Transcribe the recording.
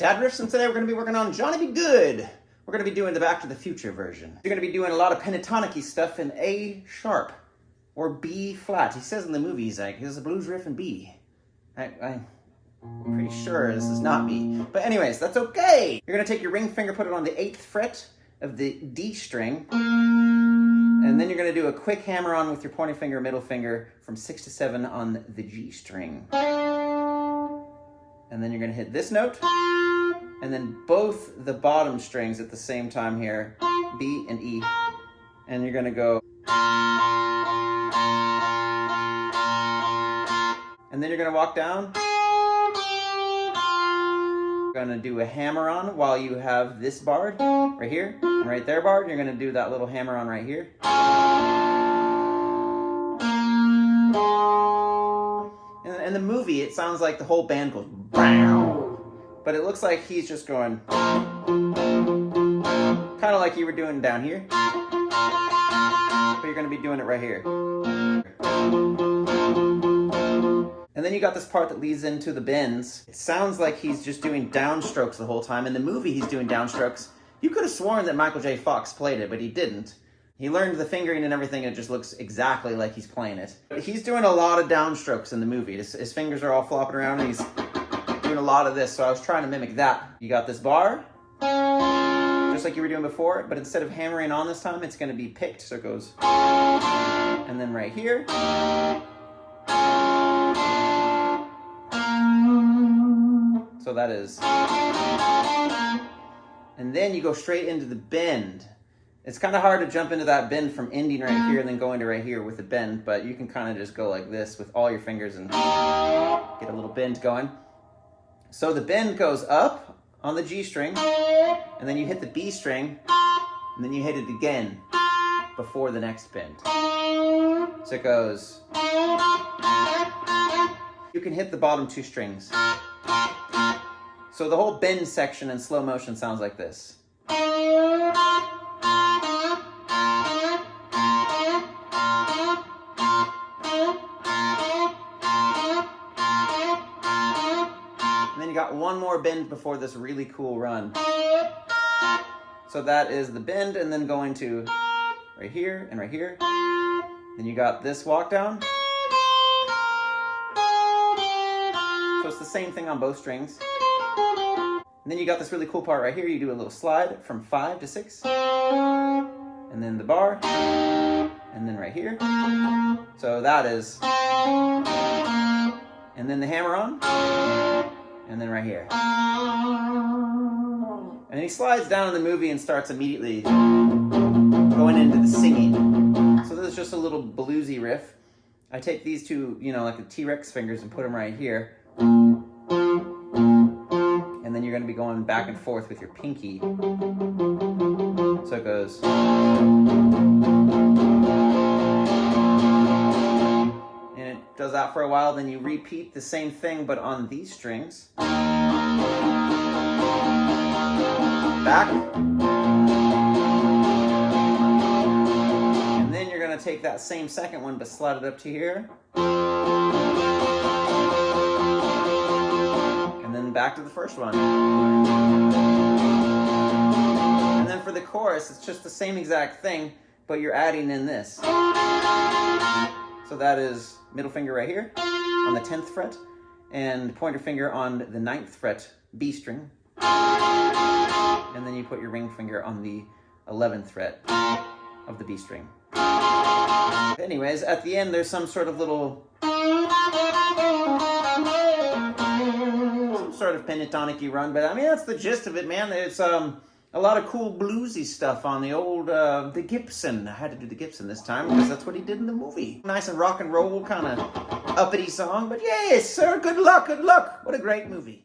Dad Riffs, and today we're going to be working on Johnny B Goode. We're going to be doing the Back to the Future version. You're going to be doing a lot of pentatonic-y stuff in A sharp or B flat. He says in the movie, he's like, there's a blues riff in B. I'm pretty sure this is not B. But anyways, that's okay. You're going to take your ring finger, put it on the 8th fret of the D string, and then you're going to do a quick hammer on with your pointing finger, middle finger from 6 to 7 on the G string. And then you're going to hit this note, and then both the bottom strings at the same time here, B and E. And you're going to go, and then you're going to walk down. You're going to do a hammer on while you have this barred right here, and right there barred. You're going to do that little hammer on right here. In the movie, it sounds like the whole band goes BOW, but it looks like he's just going kind of like you were doing down here, but you're going to be doing it right here. And then you got this part that leads into the bends. It sounds like he's just doing downstrokes the whole time. In the movie, he's doing downstrokes. You could have sworn that Michael J. Fox played it, but he didn't. He learned the fingering and everything, and it just looks exactly like he's playing it. But he's doing a lot of downstrokes in the movie. His fingers are all flopping around, and he's doing a lot of this, so I was trying to mimic that. You got this bar, just like you were doing before, but instead of hammering on this time, it's going to be picked, so it goes, and then right here. So that is, and then you go straight into the bend. It's kind of hard to jump into that bend from ending right here and then go into right here with the bend, but you can kind of just go like this with all your fingers and get a little bend going. So the bend goes up on the G string, and then you hit the B string, and then you hit it again before the next bend. So it goes, you can hit the bottom 2 strings. So the whole bend section in slow motion sounds like this. And then you got one more bend before this really cool run. So that is the bend, and then going to right here and right here. Then you got this walk down. So it's the same thing on both strings. And then you got this really cool part right here. You do a little slide from 5 to 6. And then the bar. And then right here. So that is. And then the hammer on. And then right here. And he slides down in the movie and starts immediately going into the singing. So this is just a little bluesy riff. I take these two, like the T-Rex fingers and put them right here. And then you're going to be going back and forth with your pinky. So it goes. And it does that for a while. Then you repeat the same thing, but on these strings. Back. And then you're going to take that same second one, but slide it up to here. And then back to the first one. And then for the chorus, it's just the same exact thing, but you're adding in this. So that is middle finger right here on the 10th fret, and pointer finger on the 9th fret B string. And then you put your ring finger on the 11th fret of the B string. Anyways, at the end, there's some sort of little pentatonic-y run, but I mean, that's the gist of it, man. It's a lot of cool bluesy stuff on the old, the Gibson. I had to do the Gibson this time because that's what he did in the movie. Nice and rock and roll, kind of uppity song, but yes, sir, good luck, good luck. What a great movie.